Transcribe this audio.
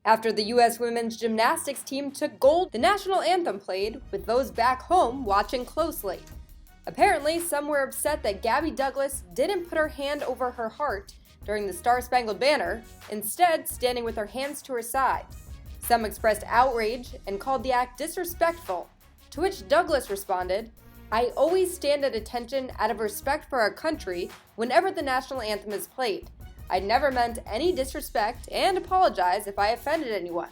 After the U.S. women's gymnastics team took gold, the national anthem played, with those back home watching closely. Apparently, some were upset that Gabby Douglas didn't put her hand over her heart during the Star-Spangled Banner, instead standing with her hands to her side. Some expressed outrage and called the act disrespectful, to which Douglas responded, "I always stand at attention out of respect for our country whenever the national anthem is played. I never meant any disrespect and apologize if I offended anyone."